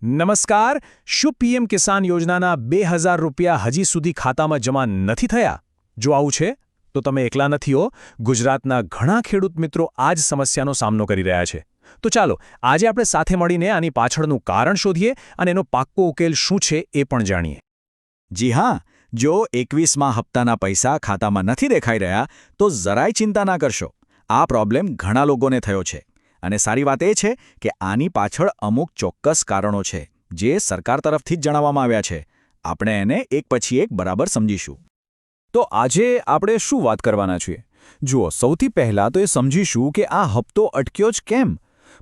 નમસ્કાર. શું પીએમ કિસાન યોજનાના 2000 રૂપિયા હજી સુધી ખાતામાં જમા નથી થયા? જો આવું છે તો તમે એકલા નથી હો. ગુજરાતના ઘણા ખેડૂત મિત્રો આ જ સમસ્યાનો સામનો કરી રહ્યા છે. તો ચાલો આજે આપણે સાથે મળીને આની પાછળનું કારણ શોધીએ અને એનો પાક્કો ઉકેલ શું છે એ પણ જાણીએ. જી હા, જો 21મા હપ્તાના પૈસા ખાતામાં નથી દેખાઈ રહ્યા તો જરાય ચિંતા ના કરશો. આ પ્રોબ્લેમ ઘણા લોકોને થયો છે. અને સારી વાત એ છે કે આની પાછળ અમુક ચોક્કસ કારણો છે જે સરકાર તરફથી જ જણાવવામાં આવ્યા છે. આપણે એને એક પછી એક બરાબર સમજીશું. તો આજે આપણે શું વાત કરવાના છીએ? જુઓ, સૌથી પહેલાં તો એ સમજીશું કે આ હપ્તો અટક્યો જ કેમ.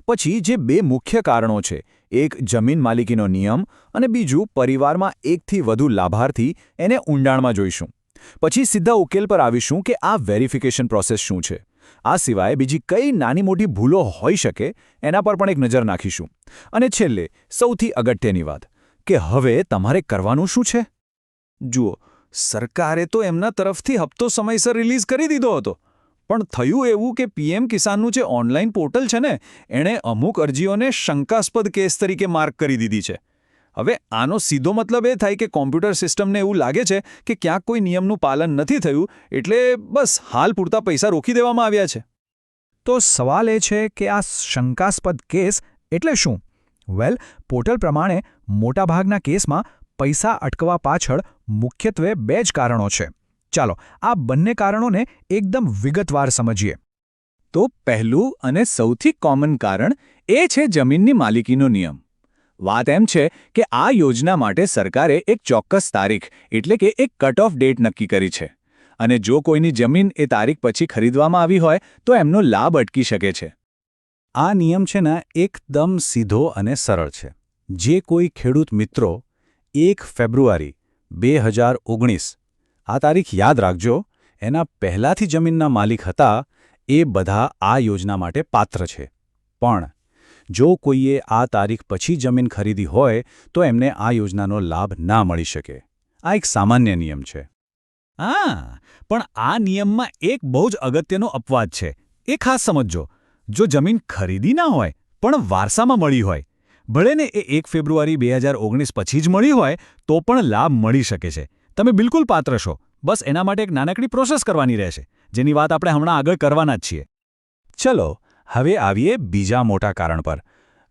પછી જે બે મુખ્ય કારણો છે, એક જમીન માલિકીનો નિયમ અને બીજું પરિવારમાં એકથી વધુ લાભાર્થી, એને ઊંડાણમાં જોઈશું. પછી સીધા ઉકેલ પર આવીશું કે આ વેરિફિકેશન પ્રોસેસ શું છે. આ સિવાય બીજી કઈ નાની મોટી ભૂલો હોઈ શકે એના પર પણ એક નજર નાખીશું. અને છેલ્લે સૌથી અગત્યની વાત કે હવે તમારે કરવાનું શું છે. જુઓ, સરકારે તો એમના તરફથી હપ્તો સમયસર રિલીઝ કરી દીધો હતો, પણ થયું એવું કે પીએમ કિસાનનું જે ઓનલાઈન પોર્ટલ છે ને, એણે અમુક અરજીઓને શંકાસ્પદ કેસ તરીકે માર્ક કરી દીધી છે. હવે આનો સીધો મતલબ એ થાય કે કોમ્પ્યુટર સિસ્ટમને એવું લાગે છે કે ક્યાંક કોઈ નિયમનું પાલન નથી થયું, એટલે બસ હાલ પૂરતા પૈસા રોકી દેવામાં આવ્યા છે. તો સવાલ એ છે કે આ શંકાસ્પદ કેસ એટલે શું? વેલ, પોર્ટલ પ્રમાણે મોટાભાગના કેસમાં પૈસા અટકવા પાછળ મુખ્યત્વે બે જ કારણો છે. ચાલો આ બંને કારણોને એકદમ વિગતવાર સમજીએ. તો પહેલું અને સૌથી કોમન કારણ એ છે જમીનની માલિકીનો નિયમ. વાત એમ છે કે આ યોજના માટે સરકારે એક ચોક્કસ તારીખ એટલે કે એક કટ ઓફ ડેટ નક્કી કરી છે. અને જો કોઈની જમીન એ તારીખ પછી ખરીદવામાં આવી હોય તો એમનો લાભ અટકી શકે છે. આ નિયમ છે ને એકદમ સીધો અને સરળ છે. જે કોઈ ખેડૂત મિત્રો 1 ફેબ્રુઆરી 2019 આ તારીખ યાદ રાખજો, એના પહેલાંથી જમીનના માલિક હતા, એ બધા આ યોજના માટે પાત્ર છે. પણ જો કોઈએ આ તારીખ પછી જમીન ખરીદી હોય તો એમને આ યોજનાનો લાભ ના મળી શકે. આ એક સામાન્ય નિયમ છે. હા, પણ આ નિયમમાં એક બહુ જ અગત્યનો અપવાદ છે. એ ખાસ સમજજો. જો જમીન ખરીદી ના હોય પણ વારસામાં મળી હોય, ભલે ને એ 1 ફેબ્રુઆરી 2019 પછી જ મળી હોય, તો પણ લાભ મળી શકે છે. તમે બિલકુલ પાત્ર છો. બસ એના માટે એક નાનકડી પ્રોસેસ કરવાની રહેશે, જેની વાત આપણે હમણાં આગળ કરવાના જ છીએ. ચલો હવે આવીએ બીજા મોટા કારણ પર.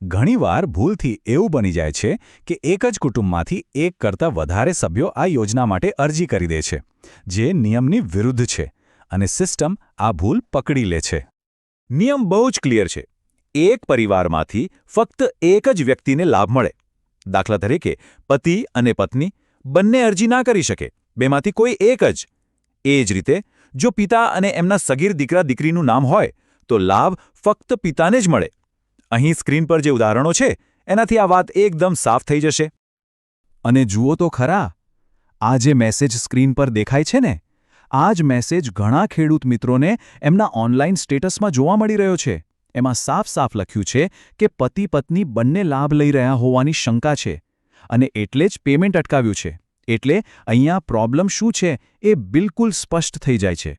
ઘણીવાર ભૂલથી એવું બની જાય છે કે એક જ કુટુંબમાંથી એક કરતાં વધારે સભ્યો આ યોજના માટે અરજી કરી દે છે, જે નિયમની વિરુદ્ધ છે, અને સિસ્ટમ આ ભૂલ પકડી લે છે. નિયમ બહુ જ ક્લિયર છે. એક પરિવારમાંથી ફક્ત એક જ વ્યક્તિને લાભ મળે. દાખલા તરીકે પતિ અને પત્ની બંને અરજી ના કરી શકે, બેમાંથી કોઈ એક જ. એ જ રીતે જો પિતા અને એમના સગીર દીકરા દીકરીનું નામ હોય તો લાભ ફક્ત પિતાને જ મળે. અહીં સ્ક્રીન પર જે ઉદાહરણો છે એનાથી આ વાત એકદમ સાફ થઈ જશે. અને જુઓ તો ખરા, આ જે મેસેજ સ્ક્રીન પર દેખાય છે ને, આ જ મેસેજ ઘણા ખેડૂત મિત્રોને એમના ઓનલાઈન સ્ટેટસમાં જોવા મળી રહ્યો છે. એમાં સાફ સાફ લખ્યું છે કે પતિ પત્ની બંને લાભ લઈ રહ્યા હોવાની શંકા છે, અને એટલે જ પેમેન્ટ અટકાવ્યું છે. એટલે અહીંયા પ્રોબ્લેમ શું છે એ બિલકુલ સ્પષ્ટ થઈ જાય છે.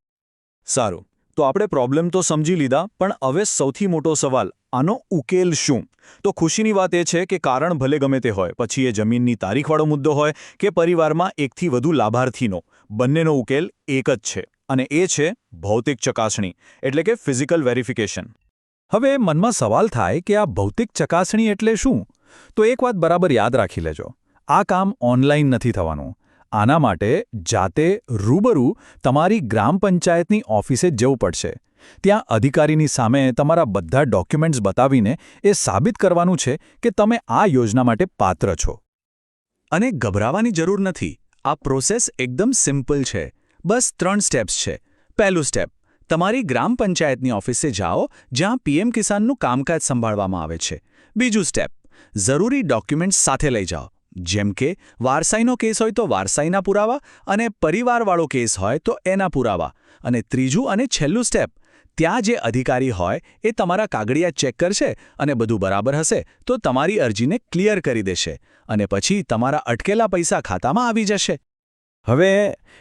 સારું, તો આપણે પ્રોબ્લેમ તો સમજી લીધા, પણ હવે સૌથી મોટો સવાલ, આનો ઉકેલ શું? તો ખુશીની વાત એ છે કે કારણ ભલે ગમે તે હોય, પછી એ જમીનની તારીખવાળો મુદ્દો હોય કે પરિવારમાં એકથી વધુ લાભાર્થીનો, બંનેનો ઉકેલ એક જ છે. અને એ છે ભૌતિક ચકાસણી, એટલે કે ફિઝિકલ વેરિફિકેશન. હવે મનમાં સવાલ થાય કે આ ભૌતિક ચકાસણી એટલે શું? તો એક વાત બરાબર યાદ રાખી લેજો. આ કામ ઓનલાઈન નથી થવાનું. આના માટે જાતે રૂબરૂ તમારી ગ્રામ પંચાયતની ઓફિસે જવું પડશે. ત્યાં અધિકારીની સામે તમારા બધા ડોક્યુમેન્ટ્સ બતાવીને એ સાબિત કરવાનું છે કે તમે આ યોજના માટે પાત્ર છો. અને ગભરાવાની જરૂર નથી. આ પ્રોસેસ એકદમ સિમ્પલ છે. બસ 3 સ્ટેપ્સ છે. પહેલું સ્ટેપ, તમારી ગ્રામ પંચાયતની ઓફિસે જાઓ જ્યાં પીએમ કિસાનનું કામકાજ સંભાળવામાં આવે છે. બીજું સ્ટેપ, જરૂરી ડોક્યુમેન્ટ્સ સાથે લઈ જાઓ. જેમ કે વારસાઈનો કેસ હોય તો વારસાઈના પુરાવા, અને પરિવારવાળો કેસ હોય તો એના પુરાવા. અને ત્રીજું અને છેલ્લું સ્ટેપ, ત્યાં જે અધિકારી હોય એ તમારા કાગળિયા ચેક કરશે અને બધું બરાબર હશે તો તમારી અરજીને ક્લિયર કરી દેશે, અને પછી તમારા અટકેલા પૈસા ખાતામાં આવી જશે. હવે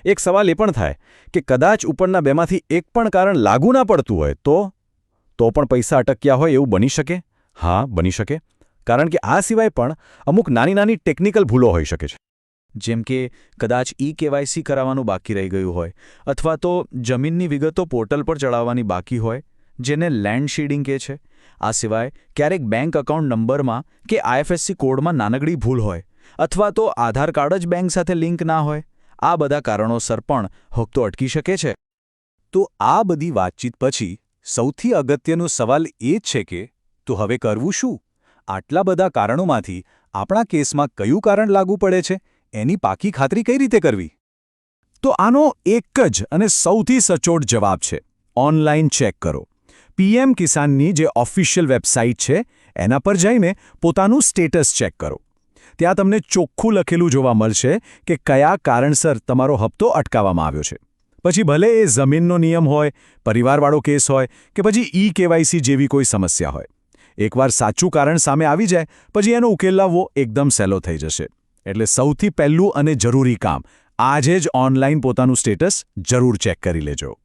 એક સવાલ એ પણ થાય કે કદાચ ઉપરના બેમાંથી એક પણ કારણ લાગુ ના પડતું હોય તો પણ પૈસા અટક્યા હોય એવું બની શકે? હા, બની શકે. કારણ કે આ સિવાય પણ અમુક નાની નાની ટેકનિકલ ભૂલો હોઈ શકે છે. જેમ કે કદાચ KYC કરાવવાનું બાકી રહી ગયું હોય, અથવા તો જમીનની વિગતો પોર્ટલ પર ચડાવવાની બાકી હોય, જેને લેન્ડ શીડિંગ કહે છે. આ સિવાય ક્યારેક બેંક એકાઉન્ટ નંબરમાં કે IFSC કોડમાં નાનકડી ભૂલ હોય, અથવા તો આધાર કાર્ડ જ બેંક સાથે લિંક ના હોય. આ બધા કારણોસર પણ હપ્તો અટકી શકે છે. તો આ બધી વાતચીત પછી સૌથી અગત્યનો સવાલ એ જ છે કે તો હવે કરવું શું? આટલા બધા કારણોમાંથી આપણા કેસમાં કયું કારણ લાગુ પડે છે એની પાકી ખાતરી કઈ રીતે કરવી? તો આનો એક જ અને સૌથી સચોટ જવાબ છે ઓનલાઈન ચેક કરો. PM કિસાનની જે ઓફિશિયલ વેબસાઇટ છે એના પર જઈને પોતાનું સ્ટેટસ ચેક કરો. ત્યાં તમને ચોખ્ખું લખેલું જોવા મળશે કે કયા કારણસર તમારો હપ્તો અટકાવવામાં આવ્યો છે. પછી ભલે એ જમીનનો નિયમ હોય, પરિવારવાળો કેસ હોય કે પછી KYC જેવી કોઈ સમસ્યા હોય. એકવાર સાચું કારણ સામે આવી જાય પછી એનો ઉકેલ લાવવો એકદમ સહેલો થઈ જશે. એટલે સૌથી પહેલું અને જરૂરી કામ આજે જ ઓનલાઈન પોતાનું સ્ટેટસ જરૂર ચેક કરી લેજો.